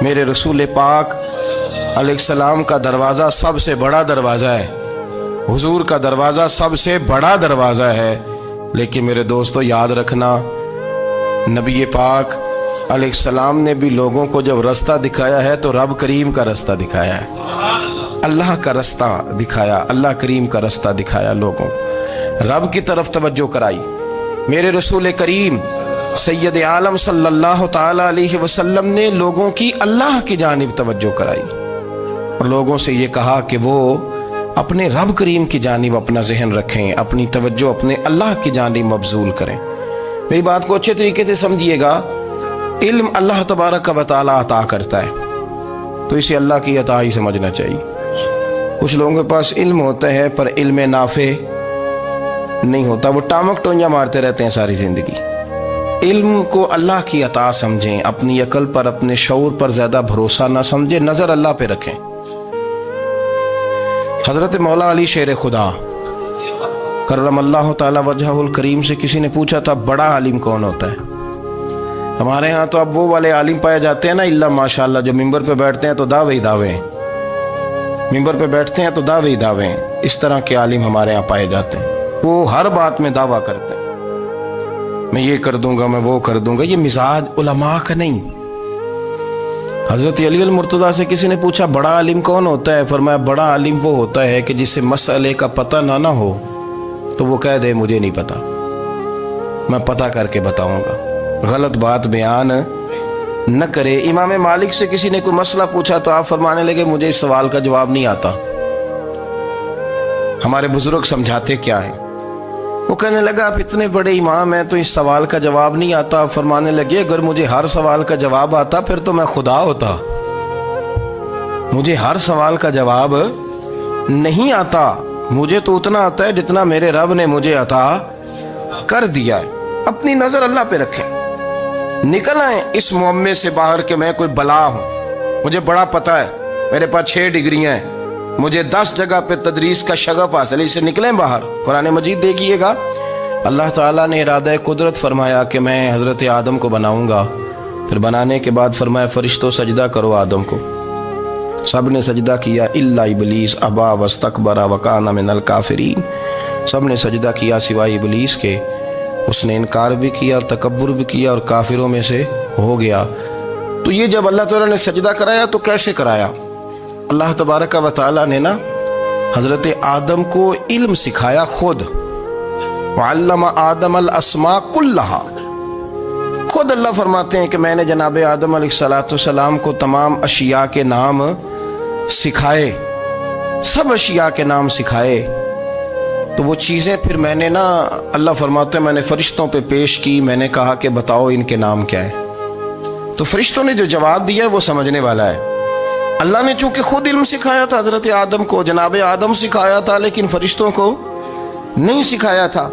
میرے رسول پاک علیہ السلام کا دروازہ سب سے بڑا دروازہ ہے، حضور کا دروازہ سب سے بڑا دروازہ ہے، لیکن میرے دوستو یاد رکھنا، نبی پاک علیہ السلام نے بھی لوگوں کو جب رستہ دکھایا ہے تو رب کریم کا رستہ دکھایا ہے، اللہ کا رستہ دکھایا، اللہ کریم کا رستہ دکھایا، لوگوں رب کی طرف توجہ کرائی۔ میرے رسول کریم سید عالم صلی اللہ تعالی علیہ وسلم نے لوگوں کی اللہ کی جانب توجہ کرائی اور لوگوں سے یہ کہا کہ وہ اپنے رب کریم کی جانب اپنا ذہن رکھیں، اپنی توجہ اپنے اللہ کی جانب مبذول کریں۔ میری بات کو اچھے طریقے سے سمجھیے گا، علم اللہ تبارک و تعالی عطا کرتا ہے تو اسے اللہ کی عطا ہی سمجھنا چاہیے۔ کچھ لوگوں کے پاس علم ہوتا ہے پر علم نافع نہیں ہوتا، وہ ٹامک ٹونجا مارتے رہتے ہیں ساری زندگی۔ علم کو اللہ کی عطا سمجھیں، اپنی عقل پر اپنے شعور پر زیادہ بھروسہ نہ سمجھیں، نظر اللہ پہ رکھیں۔ حضرت مولا علی شیر خدا کرم اللہ تعالی وجہہ الکریم سے کسی نے پوچھا تھا بڑا عالم کون ہوتا ہے؟ ہمارے ہاں تو اب وہ والے عالم پائے جاتے ہیں نا، اللہ ماشاءاللہ، جو ممبر پہ بیٹھتے ہیں تو دعوے ہی دعوے ہیں، ممبر پہ بیٹھتے ہیں تو دعوے ہی دعوے ہیں، اس طرح کے عالم ہمارے ہاں پائے جاتے ہیں۔ وہ ہر بات میں دعویٰ کرتے ہیں، میں یہ کر دوں گا، میں وہ کر دوں گا۔ یہ مزاج علماء کا نہیں۔ حضرت علی المرتضیٰ سے کسی نے پوچھا بڑا عالم کون ہوتا ہے؟ فرمایا بڑا عالم وہ ہوتا ہے کہ جسے مسئلے کا پتہ نہ ہو تو وہ کہہ دے مجھے نہیں پتا، میں پتہ کر کے بتاؤں گا، غلط بات بیان نہ کرے۔ امام مالک سے کسی نے کوئی مسئلہ پوچھا تو آپ فرمانے لگے مجھے اس سوال کا جواب نہیں آتا، ہمارے بزرگ سمجھاتے کیا ہیں؟ وہ کہنے لگا آپ اتنے بڑے امام ہیں تو اس سوال کا جواب نہیں آتا۔ فرمانے لگے اگر مجھے ہر سوال کا جواب آتا پھر تو میں خدا ہوتا، مجھے ہر سوال کا جواب نہیں آتا، مجھے تو اتنا آتا ہے جتنا میرے رب نے مجھے عطا کر دیا ہے۔ اپنی نظر اللہ پہ رکھیں، نکل آئیں اس معمے سے باہر کہ میں کوئی بلا ہوں، مجھے بڑا پتہ ہے، میرے پاس 6 ڈگریاں ہیں، مجھے 10 جگہ پہ تدریس کا شغف حاصل ہے، اس سے نکلیں باہر۔ قرآن مجید دیکھیے گا، اللہ تعالیٰ نے ارادہ قدرت فرمایا کہ میں حضرت آدم کو بناؤں گا، پھر بنانے کے بعد فرمایا فرشتوں سجدہ کرو آدم کو، سب نے سجدہ کیا الا ابلیس ابا واستکبر وکان من الکافرین، سب نے سجدہ کیا سوائے ابلیس کے، اس نے انکار بھی کیا، تکبر بھی کیا اور کافروں میں سے ہو گیا۔ تو یہ جب اللہ تعالیٰ نے سجدہ کرایا تو کیسے کرایا؟ اللہ تبارک و تعالیٰ نے نا حضرت آدم کو علم سکھایا خود، وعلم آدم الاسماء کلہا، خود اللہ فرماتے ہیں کہ میں نے جناب آدم علیہ السلام کو تمام اشیاء کے نام سکھائے، سب اشیاء کے نام سکھائے۔ تو وہ چیزیں پھر میں نے نا، اللہ فرماتے ہیں میں نے فرشتوں پہ پیش کی، میں نے کہا کہ بتاؤ ان کے نام کیا ہے، تو فرشتوں نے جو جواب دیا ہے وہ سمجھنے والا ہے۔ اللہ نے چونکہ خود علم سکھایا تھا حضرت آدم کو، جناب آدم سکھایا تھا لیکن فرشتوں کو نہیں سکھایا تھا،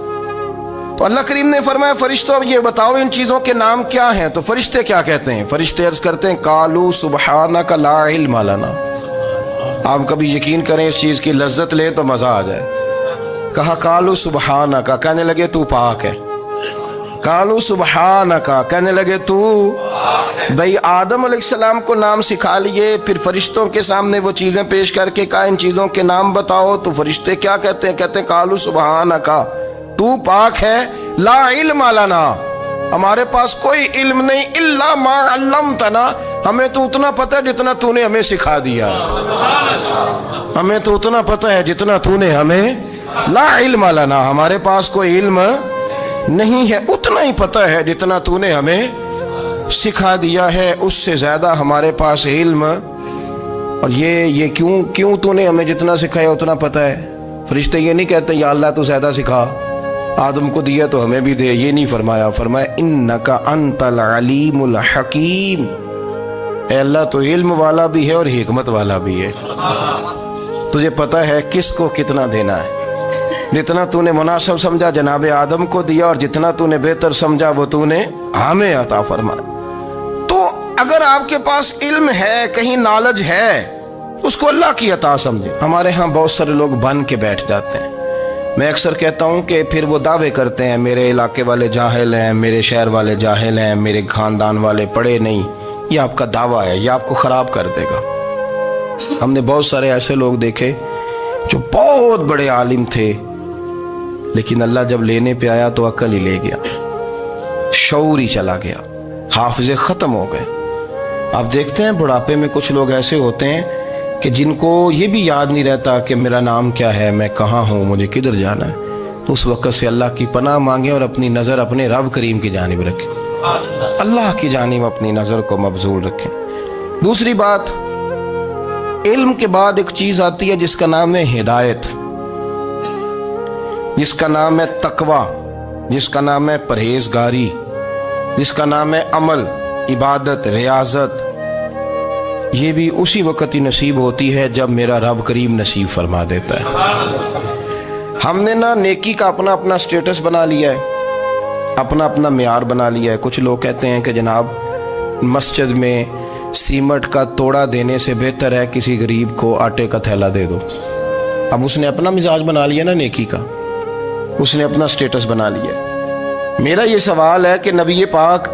تو اللہ کریم نے فرمایا فرشتوں اب یہ بتاؤ ان چیزوں کے نام کیا ہیں؟ تو فرشتے کیا کہتے ہیں؟ فرشتے عرض کرتے ہیں قالوا سبحانک لا علم لنا۔ آپ کبھی یقین کریں اس چیز کی لذت لیں تو مزہ آ جائے۔ کہا قالوا سبحانک، کہنے لگے تو پاک ہے، قالوا سبحانک، کہنے لگے تو بھئی آدم علیہ السلام کو نام سکھا لیے، پھر فرشتوں کے سامنے وہ چیزیں پیش کر کے کہا ان چیزوں کے نام بتاؤ، تو فرشتے کیا کہتے ہیں؟ کہتے ہیں قالوا سبحانک، تو پاک ہے، لا علم لنا، ہمارے پاس کوئی علم نہیں، الا ما علمتنا، ہمیں تو اتنا پتہ ہے جتنا تو نے ہمیں سکھا دیا، ہمیں تو اتنا پتہ ہے جتنا تو نے ہمیں، لا علم لنا، ہمارے پاس کوئی علم نہیں ہے، اتنا ہی پتہ ہے جتنا تو نے ہمیں سکھا دیا ہے، اس سے زیادہ ہمارے پاس علم۔ اور یہ کیوں تو نے ہمیں جتنا سکھایا اتنا پتہ ہے؟ فرشتے یہ نہیں کہتے یا اللہ تو زیادہ سکھا، آدم کو دیا تو ہمیں بھی دے، یہ نہیں فرمایا، فرمایا انک انت العلیم الحکیم، اے اللہ تو علم والا بھی ہے اور حکمت والا بھی ہے، تجھے پتہ ہے کس کو کتنا دینا ہے، جتنا تو نے مناسب سمجھا جناب آدم کو دیا اور جتنا تو نے بہتر سمجھا وہ تو نے ہمیں عطا فرمایا۔ تو اگر آپ کے پاس علم ہے، کہیں نالج ہے، اس کو اللہ کی عطا سمجھے۔ ہمارے ہاں بہت سارے لوگ بن کے بیٹھ جاتے ہیں، میں اکثر کہتا ہوں کہ پھر وہ دعوے کرتے ہیں میرے علاقے والے جاہل ہیں، میرے شہر والے جاہل ہیں، میرے خاندان والے پڑھے نہیں، یہ آپ کا دعویٰ ہے، یہ آپ کو خراب کر دے گا۔ ہم نے بہت سارے ایسے لوگ دیکھے جو بہت بڑے عالم تھے، لیکن اللہ جب لینے پہ آیا تو عقل ہی لے گیا، شعور ہی چلا گیا، حافظے ختم ہو گئے۔ آپ دیکھتے ہیں بڑھاپے میں کچھ لوگ ایسے ہوتے ہیں کہ جن کو یہ بھی یاد نہیں رہتا کہ میرا نام کیا ہے، میں کہاں ہوں، مجھے کدھر جانا ہے۔ تو اس وقت سے اللہ کی پناہ مانگیں اور اپنی نظر اپنے رب کریم کی جانب رکھیں، اللہ کی جانب اپنی نظر کو مبذول رکھیں۔ دوسری بات، علم کے بعد ایک چیز آتی ہے جس کا نام ہے ہدایت، جس کا نام ہے تقویٰ، جس کا نام ہے پرہیزگاری، جس کا نام ہے عمل، عبادت، ریاضت۔ یہ بھی اسی وقت ہی نصیب ہوتی ہے جب میرا رب کریم نصیب فرما دیتا ہے۔ ہم نے نا نیکی کا اپنا اپنا سٹیٹس بنا لیا ہے، اپنا اپنا معیار بنا لیا ہے۔ کچھ لوگ کہتے ہیں کہ جناب مسجد میں سیمٹ کا توڑا دینے سے بہتر ہے کسی غریب کو آٹے کا تھیلا دے دو۔ اب اس نے اپنا مزاج بنا لیا نا نیکی کا، اس نے اپنا سٹیٹس بنا لیا۔ میرا یہ سوال ہے کہ نبی پاک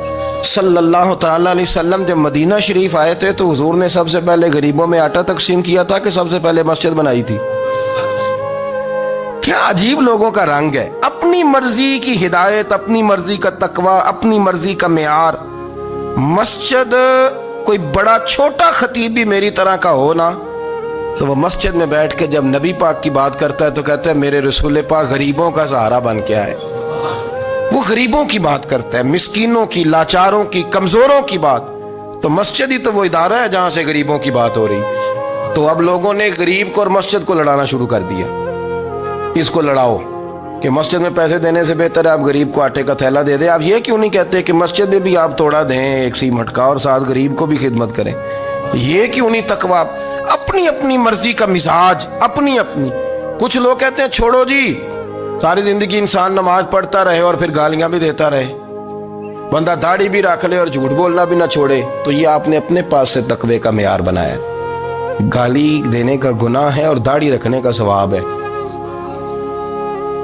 صلی اللہ تعالیٰ علیہ وسلم جب مدینہ شریف آئے تھے تو حضور نے سب سے پہلے غریبوں میں آٹا تقسیم کیا تھا کہ سب سے پہلے مسجد بنائی تھی؟ کیا عجیب لوگوں کا رنگ ہے، اپنی مرضی کی ہدایت، اپنی مرضی کا تقویٰ، اپنی مرضی کا معیار۔ مسجد کوئی بڑا چھوٹا خطیب بھی میری طرح کا ہو نا تو وہ مسجد میں بیٹھ کے جب نبی پاک کی بات کرتا ہے تو کہتا ہے میرے رسول پاک غریبوں کا سہارا بن کے آئے۔ وہ غریبوں کی بات کرتا ہے، مسکینوں کی، لاچاروں کی، کمزوروں کی بات۔ تو مسجد ہی تو وہ ادارہ ہے جہاں سے غریبوں کی بات ہو رہی۔ تو اب لوگوں نے غریب کو اور مسجد کو لڑانا شروع کر دیا، اس کو لڑاؤ کہ مسجد میں پیسے دینے سے بہتر ہے آپ غریب کو آٹے کا تھیلا دے دیں۔ آپ یہ کیوں نہیں کہتے کہ مسجد میں بھی آپ توڑا دیں ایک سیمٹ کا اور ساتھ غریب کو بھی خدمت کریں؟ یہ کیوں نہیں تقویٰ؟ اپنی اپنی مرضی کا مزاج، اپنی اپنی۔ کچھ لوگ کہتے ہیں چھوڑو جی، ساری زندگی انسان نماز پڑھتا رہے اور پھر گالیاں بھی دیتا رہے، بندہ داڑھی بھی رکھ لے اور جھوٹ بولنا بھی نہ چھوڑے۔ تو یہ آپ نے اپنے پاس سے تقوی کا معیار بنایا۔ گالی دینے کا گناہ ہے اور داڑھی رکھنے کا ثواب ہے۔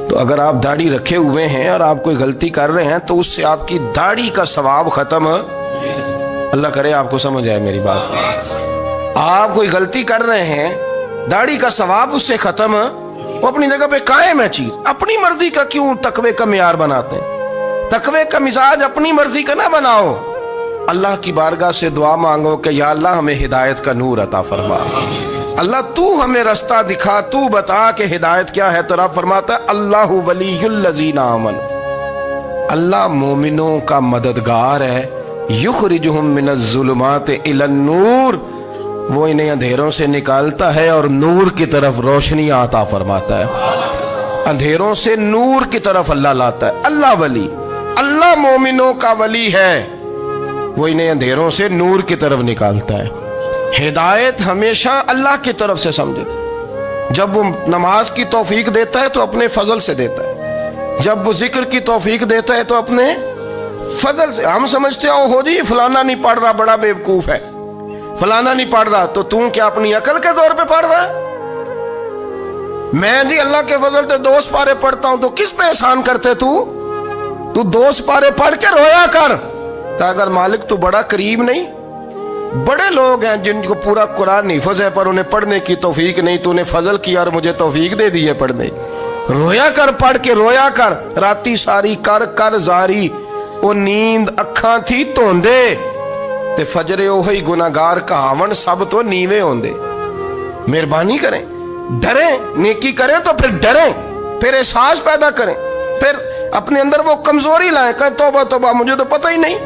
تو اگر آپ داڑھی رکھے ہوئے ہیں اور آپ کوئی غلطی کر رہے ہیں تو اس سے آپ کی داڑھی کا ثواب ختم، اللہ کرے آپ کو سمجھ آئے میری بات۔ آپ کوئی غلطی کر رہے ہیں، داڑھی کا ثواب اس سے ختم، وہ اپنی جگہ پہ قائم ہے چیز۔ اپنی مرضی کا کیوں تقوی کا معیار بناتے ہیں؟ تقوی کا مزاج اپنی مرضی کا نہ بناؤ۔ اللہ کی بارگاہ سے دعا مانگو کہ یا اللہ ہمیں ہدایت کا نور عطا فرما، اللہ تو ہمیں رستہ دکھا، تو بتا کہ ہدایت کیا ہے۔ تو رب فرماتا ہے اللہ ولی الذین آمنوا، اللہ مومنوں کا مددگار ہے، یخرجہم من الظلمات الی النور، وہ انہیں اندھیروں سے نکالتا ہے اور نور کی طرف روشنی عطا فرماتا ہے۔ اندھیروں سے نور کی طرف اللہ لاتا ہے۔ اللہ ولی، اللہ مومنوں کا ولی ہے، وہ انہیں اندھیروں سے نور کی طرف نکالتا ہے۔ ہدایت ہمیشہ اللہ کی طرف سے سمجھے۔ جب وہ نماز کی توفیق دیتا ہے تو اپنے فضل سے دیتا ہے، جب وہ ذکر کی توفیق دیتا ہے تو اپنے فضل سے۔ ہم سمجھتے ہو جی فلانا نہیں پڑھ رہا بڑا بیوقوف ہے، فلانا نہیں پڑھ رہا، تو تم کیا اپنی عقل کے زور پہ پڑھ رہا ہے؟ میں جی اللہ کے فضل سے 2 سپارے پڑھتا ہوں، تو کس پہ احسان کرتے تو 2 سپارے پڑھ کے رویا کر کہ اگر مالک تو بڑا قریب نہیں۔ بڑے لوگ ہیں جن کو پورا قرآن حفظ ہے پر انہیں پڑھنے کی توفیق نہیں، تو انہیں فضل کیا اور مجھے توفیق دے دی ہے پڑھنے۔ رویا کر، پڑھ کے رویا کر، راتی ساری کر کر زاری، وہ نیند اکھاں تھی توندے تے فجرے اوہی گناہگار کہاون سب تو نیوے ہوندے۔ مہربانی کریں، ڈریں، نیکی کریں تو پھر ڈریں، پھر احساس پیدا کریں، پھر اپنے اندر وہ کمزوری لائیں کہ توبہ توبہ مجھے تو پتہ ہی نہیں،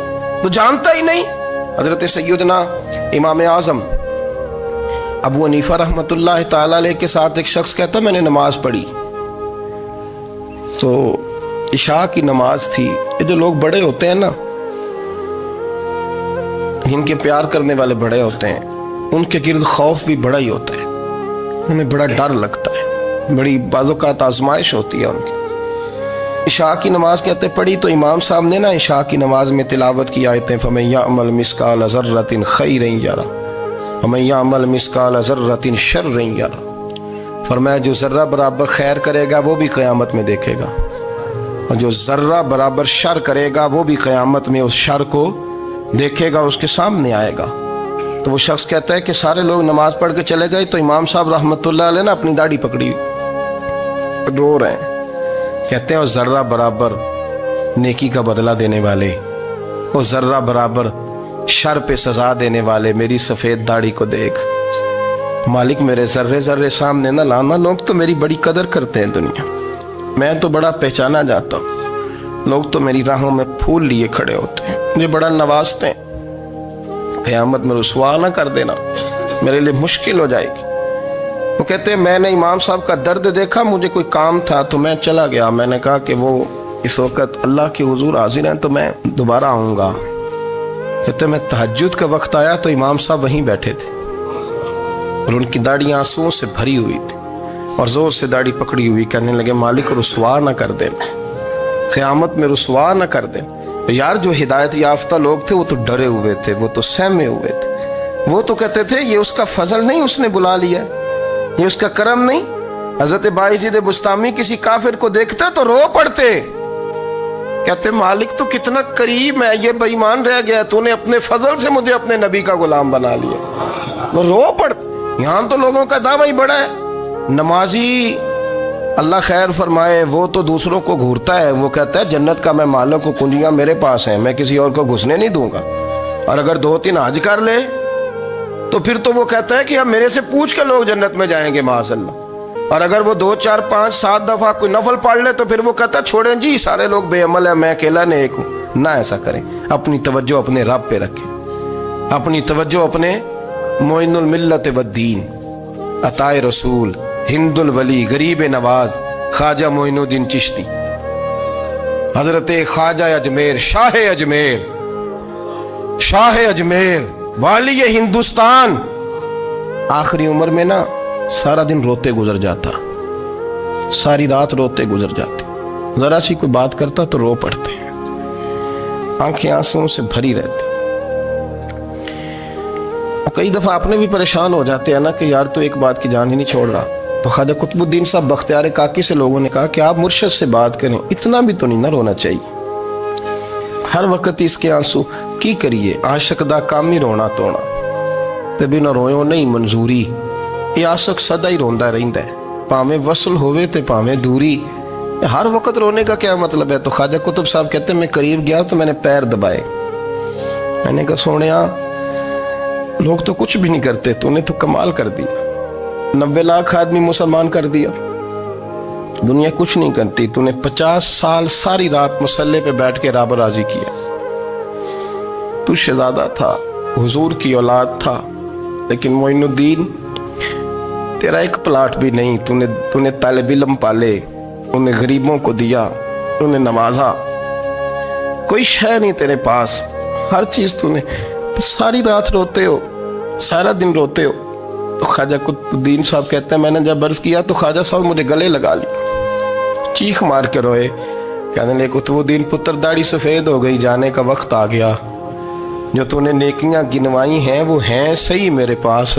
تو جانتا ہی نہیں۔ حضرت سیدنا امام اعظم ابو حنیفہ رحمۃ اللہ تعالی علیہ کے ساتھ ایک شخص کہتا میں نے نماز پڑھی تو عشاء کی نماز تھی۔ یہ جو لوگ بڑے ہوتے ہیں نا، جن کے پیار کرنے والے بڑے ہوتے ہیں، ان کے گرد خوف بھی بڑا ہی ہوتا ہے، انہیں بڑا ڈر لگتا ہے، بڑی بعض اوقات آزمائش ہوتی ہے ان کی۔ عشاء کی نماز کہتے پڑھی تو امام صاحب نے نا عشاء کی نماز میں تلاوت کی آیتیں فَمَن يَعْمَلْ مِثْقَالَ ذَرَّةٍ خَيْرًا يَرَهُ وَمَن يَعْمَلْ مِثْقَالَ ذَرَّةٍ شَرًّا يَرَهُ، فرمایا جو ذرہ برابر خیر کرے گا وہ بھی قیامت میں دیکھے گا، اور جو ذرہ برابر شر کرے گا وہ بھی قیامت میں اس شر کو دیکھے گا اس کے سامنے آئے گا. تو وہ شخص کہتا ہے کہ سارے لوگ نماز پڑھ کے چلے گئے تو امام صاحب رحمۃ اللہ علیہ نے اپنی داڑھی پکڑی رو رہے ہیں. کہتے ہیں وہ ذرہ برابر نیکی کا بدلہ دینے والے، وہ ذرہ برابر شر پہ سزا دینے والے میری سفید داڑھی کو دیکھ. مالک میرے ذرے ذرے سامنے نہ لانا، لوگ تو میری بڑی قدر کرتے ہیں دنیا، میں تو بڑا پہچانا جاتا ہوں، لوگ تو میری راہوں میں پھول لیے کھڑے ہوتے ہیں، مجھے بڑا نوازتے ہیں. قیامت میں رسوا نہ کر دینا، میرے لیے مشکل ہو جائے گی. وہ کہتے ہیں میں نے امام صاحب کا درد دیکھا، مجھے کوئی کام تھا تو میں چلا گیا. میں نے کہا کہ وہ اس وقت اللہ کے حضور حاضر ہیں تو میں دوبارہ آؤں گا. کہتے ہیں میں تہجد کا وقت آیا تو امام صاحب وہیں بیٹھے تھے اور ان کی داڑھی آنسوؤں سے بھری ہوئی تھی اور زور سے داڑھی پکڑی ہوئی. کہنے لگے مالک رسوا نہ کر دینا، قیامت میں رسوا نہ کر دینا. یار جو ہدایت یافتہ لوگ تھے وہ تو ڈرے ہوئے تھے، وہ تو سہمے ہوئے تھے، وہ تو کہتے تھے یہ اس کا فضل نہیں، اس نے بلا لیا، یہ اس کا کرم نہیں. حضرت باعزید بستامی کسی کافر کو دیکھتے تو رو پڑتے، کہتے مالک تو کتنا قریب ہے، یہ بے ایمان رہ گیا، تو نے اپنے فضل سے مجھے اپنے نبی کا غلام بنا لیا. وہ رو پڑتے. یہاں تو لوگوں کا دعویٰ ہی بڑا ہے. نمازی اللہ خیر فرمائے وہ تو دوسروں کو گھورتا ہے، وہ کہتا ہے جنت کا میں مالک ہوں، کنجیاں میرے پاس ہیں، میں کسی اور کو گھسنے نہیں دوں گا. اور اگر 2-3 حج کر لے تو پھر تو وہ کہتا ہے کہ اب میرے سے پوچھ کے لوگ جنت میں جائیں گے معاذ اللہ. اور اگر وہ 2 4 5 7 دفعہ کوئی نفل پڑھ لے تو پھر وہ کہتا ہے چھوڑیں جی سارے لوگ بے عمل ہیں، میں اکیلا نیک ہوں. نہ ایسا کریں، اپنی توجہ اپنے رب پہ رکھیں، اپنی توجہ اپنے معین الملت والدین، عطائے رسول، ہند الولی، غریب نواز، خواجہ معین الدین چشتی، حضرت خواجہ اجمیر، شاہ اجمیر، والی ہندوستان. آخری عمر میں نا سارا دن روتے گزر جاتا، ساری رات روتے گزر جاتے، ذرا سی کوئی بات کرتا تو رو پڑتے، آنکھیں آنسوں سے بھری رہتی. کئی دفعہ اپنے بھی پریشان ہو جاتے ہیں نا کہ یار تو ایک بات کی جان ہی نہیں چھوڑ رہا. تو خواجہ قطب الدین صاحب بختیار کاکی سے لوگوں نے کہا کہ آپ مرشد سے بات کریں، اتنا بھی تو نہیں نہ رونا چاہیے، ہر وقت اس کے آنسو کی کریے. عاشق دا کام ہی رونا تونا تے بنا رویوں نہیں منظوری. یہ عاشق سدا ہی روندا رہندا ہے، پاویں وصل ہوئے تے پاویں دوری. ہر وقت رونے کا کیا مطلب ہے؟ تو خواجہ قطب صاحب کہتے ہیں میں قریب گیا تو میں نے پیر دبائے، میں نے کہا سونیا لوگ تو کچھ بھی نہیں کرتے، تو نے تو کمال کر دیا، 90 لاکھ آدمی مسلمان کر دیا، دنیا کچھ نہیں کرتی، تو نے 50 سال ساری رات مصلے پہ بیٹھ کے رب راضی کیا. تو شہزادہ تھا، حضور کی اولاد تھا، لیکن معین الدین تیرا ایک پلاٹ بھی نہیں، تو نے طالب علم پالے، انہیں غریبوں کو دیا، انہیں نوازا، کوئی شے نہیں تیرے پاس، ہر چیز تو نے، ساری رات روتے ہو، سارا دن روتے ہو. تو خواجہ قطب الدین صاحب کہتے ہیں میں نے جب عرض کیا تو خواجہ صاحب مجھے گلے لگا لی، چیخ مار کے روئے، کہنے لگے قطب الدین پتر داڑھی سفید ہو گئی، جانے کا وقت آ گیا، جو تو نے نیکیاں گنوائی ہیں وہ ہیں صحیح میرے پاس،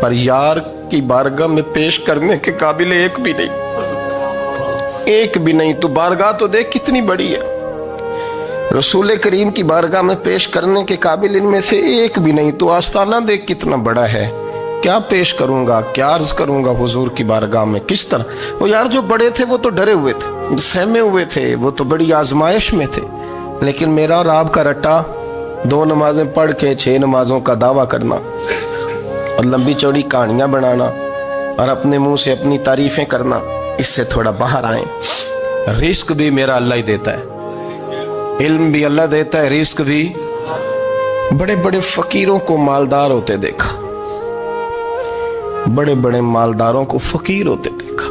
پر یار کی بارگاہ میں پیش کرنے کے قابل ایک بھی نہیں. تو بارگاہ تو دیکھ کتنی بڑی ہے، رسول کریم کی بارگاہ میں پیش کرنے کے قابل ان میں سے ایک بھی نہیں. تو آستانہ دیکھ کتنا بڑا ہے، کیا پیش کروں گا، کیا عرض کروں گا حضور کی بارگاہ میں، کس طرح. وہ یار جو بڑے تھے وہ تو ڈرے ہوئے تھے، سہمے ہوئے تھے، وہ تو بڑی آزمائش میں تھے، لیکن میرا اور آپ کا رٹا 2 نمازیں پڑھ کے 6 نمازوں کا دعویٰ کرنا اور لمبی چوڑی کہانیاں بنانا اور اپنے منہ سے اپنی تعریفیں کرنا، اس سے تھوڑا باہر آئیں. رزق بھی میرا اللہ ہی دیتا ہے، علم بھی اللہ دیتا ہے، رزق بھی. بڑے بڑے فقیروں کو مالدار ہوتے دیکھا، بڑے بڑے مالداروں کو فقیر ہوتے دیکھا،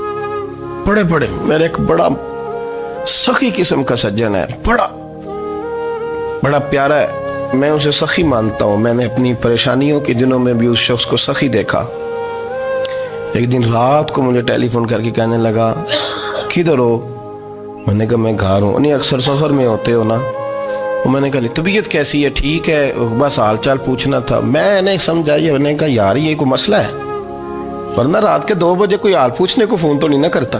بڑے بڑے. میرے ایک بڑا سخی قسم کا سجن ہے، بڑا پیارا ہے، میں اسے سخی مانتا ہوں. میں نے اپنی پریشانیوں کے دنوں میں بھی اس شخص کو سخی دیکھا. ایک دن رات کو مجھے ٹیلی فون کر کے کہنے لگا کدھر ہو؟ میں نے کہا میں گھر ہوں. نہیں اکثر سفر میں ہوتے ہو نا؟ میں نے کہا طبیعت کیسی ہے؟ ٹھیک ہے، بس حال چال پوچھنا تھا. میں نے سمجھائی، میں نے کہا یار یہ کوئی مسئلہ ہے، ورنہ رات کے 2 بجے کوئی حال پوچھنے کو فون تو نہیں نہ کرتا.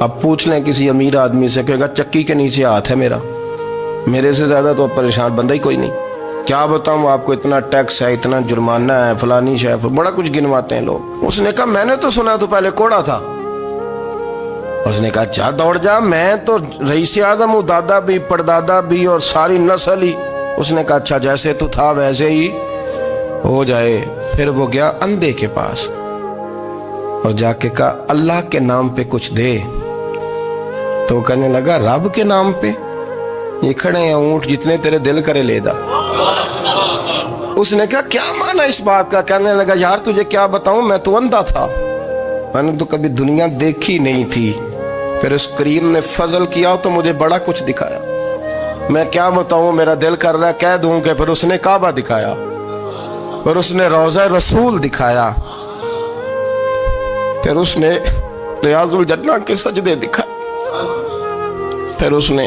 اب پوچھ لیں کسی امیر آدمی سے، کہے گا چکی کے نیچے ہاتھ ہے میرا، میرے سے زیادہ تو اب پریشان بندہ ہی کوئی نہیں، کیا بتاؤں آپ کو، اتنا ٹیکس ہے، اتنا جرمانہ ہے، فلانی شے، بڑا کچھ گنواتے ہیں لوگ۔ اس نے کہا میں نے تو سنا تو پہلے کوڑا تھا۔ اس نے کہا جا دوڑ جا، میں تو رئیس اعظم ہوں، دادا بھی پردادا بھی اور ساری نسل ہی۔ اس نے کہا اچھا جیسے تو تھا ویسے ہی ہو جائے۔ پھر وہ گیا اندھے کے پاس اور جا کے کہا اللہ کے نام پہ کچھ دے۔ تو کہنے لگا رب کے نام پہ؟ یہ کھڑے ہیں اونٹ جتنے تیرے دل کرے لے دا۔ اس نے کہا کیا معنی اس بات کا؟ کہنے لگا یار تجھے کیا بتاؤں، میں تو اندھا تھا، میں نے تو کبھی دنیا دیکھی نہیں تھی، پھر اس کریم نے فضل کیا تو مجھے بڑا کچھ دکھایا، میں کیا بتاؤں، میرا دل کر رہا ہے کہہ دوں کہ پھر اس نے کعبہ دکھایا، پھر اس نے روضہ رسول دکھایا، پھر اس نے ریاض الجنہ کے سجدے دکھائے، پھر اس نے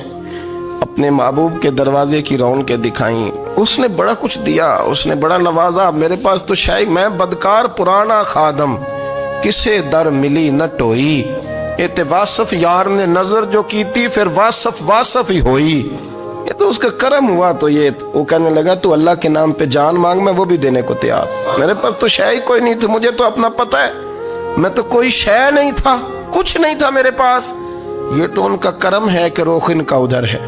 اپنے محبوب کے دروازے کی رونقیں دکھائیں۔ اس نے بڑا کچھ دیا، اس نے بڑا نوازا۔ میرے پاس تو شاید میں بدکار پرانا خادم، کسے در ملی نہ ٹوئی، ایت واصف یار نے نظر جو کی تھی پھر واصف ہی ہوئی۔ یہ تو اس کا کرم ہوا۔ تو یہ وہ کہنے لگا تو اللہ کے نام پہ جان مانگ، میں وہ بھی دینے کو تیار، میرے پاس تو شے کوئی نہیں تھی، مجھے تو اپنا پتہ ہے، میں تو کوئی شے نہیں تھا، کچھ نہیں تھا میرے پاس، یہ تو ان کا کرم ہے کہ رخ ان کا ادھر ہے،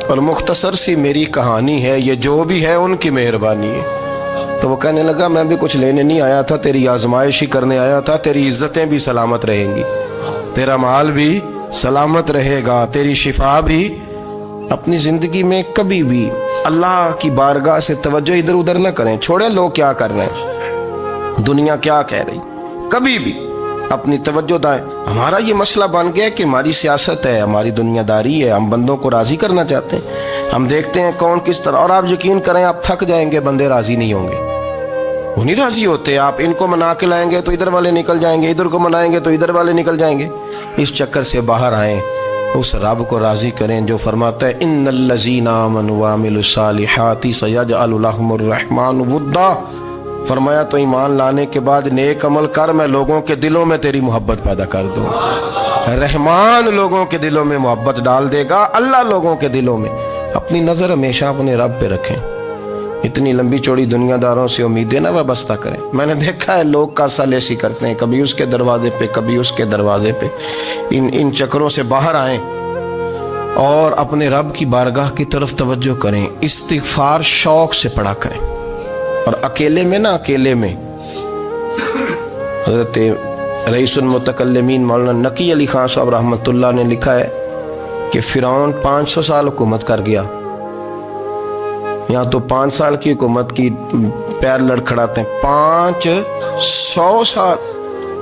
اور مختصر سی میری کہانی ہے، یہ جو بھی ہے ان کی مہربانی ہے۔ تو وہ کہنے لگا میں بھی کچھ لینے نہیں آیا تھا، تیری آزمائش ہی کرنے آیا تھا، تیری عزتیں بھی سلامت رہیں گی، تیرا مال بھی سلامت رہے گا، تیری شفا بھی۔ اپنی زندگی میں کبھی بھی اللہ کی بارگاہ سے توجہ ادھر ادھر نہ کریں، چھوڑیں لوگ کیا کر رہے ہیں، دنیا کیا کہہ رہی، کبھی بھی اپنی توجہ دائیں۔ ہمارا یہ مسئلہ بن گیا کہ ہماری سیاست ہے، ہماری دنیا داری ہے، ہم بندوں کو راضی کرنا چاہتے ہیں، ہم دیکھتے ہیں کون کس طرح، اور آپ یقین کریں آپ تھک جائیں گے، بندے راضی نہیں ہوں گے، وہ نہیں راضی ہوتے۔ آپ ان کو منا کے لائیں گے تو ادھر والے نکل جائیں گے، ادھر کو منائیں گے تو ادھر والے نکل جائیں گے۔ اس چکر سے باہر آئیں، اس رب کو راضی کریں جو فرماتا ہے ان الذین آمنوا وعملوا الصالحات سیجعل لهم الرحمن ودا۔ فرمایا تو ایمان لانے کے بعد نیک عمل کر، میں لوگوں کے دلوں میں تیری محبت پیدا کر دوں گا۔ رحمان لوگوں کے دلوں میں محبت ڈال دے گا، اللہ لوگوں کے دلوں میں۔ اپنی نظر ہمیشہ اپنے رب پہ رکھیں، اتنی لمبی چوڑی دنیا داروں سے امیدیں نہ وابستہ کریں۔ میں نے دیکھا ہے لوگ کاسا لیسی کرتے ہیں، کبھی اس کے دروازے پہ کبھی اس کے دروازے پہ۔ ان چکروں سے باہر آئیں اور اپنے رب کی بارگاہ کی طرف توجہ کریں، استغفار شوق سے پڑھا کریں، اور اکیلے میں نہ، اکیلے میں حضرت رئیس المتکلمین مولانا نقی علی خان صاحب رحمۃ اللہ نے لکھا ہے کہ فرعون 500 سال حکومت کر گیا، یہاں تو 5 سال کی حکومت کی پیر لڑکھڑاتے ہیں، 500 سال۔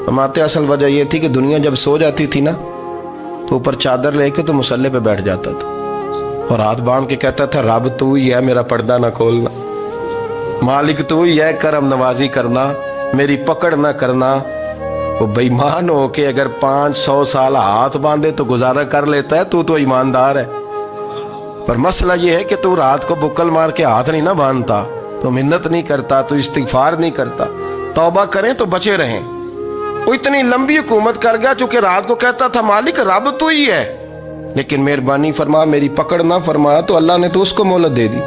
فرماتے اصل وجہ یہ تھی کہ دنیا جب سو جاتی تھی نا تو اوپر چادر لے کے تو مصلے پہ بیٹھ جاتا تھا اور ہاتھ باندھ کے کہتا تھا رب تو ہی ہے، میرا پردہ نہ کھولنا، مالک تو ہی ہے، کرم نوازی کرنا، میری پکڑ نہ کرنا۔ وہ بے ایمان ہو کے اگر 500 سال ہاتھ باندھے تو گزارا کر لیتا ہے، تو ایماندار ہے۔ پر مسئلہ یہ ہے کہ تو رات کو بکل مار کے ہاتھ نہیں نہ باندھتا، تو منت نہیں کرتا، تو استغفار نہیں کرتا۔ توبہ کریں تو بچے رہیں۔ وہ اتنی لمبی حکومت کر گیا چونکہ رات کو کہتا تھا مالک رب تو ہی ہے، لیکن مہربانی فرما، میری پکڑ نہ فرمایا تو اللہ نے تو اس کو مہلت دے دی۔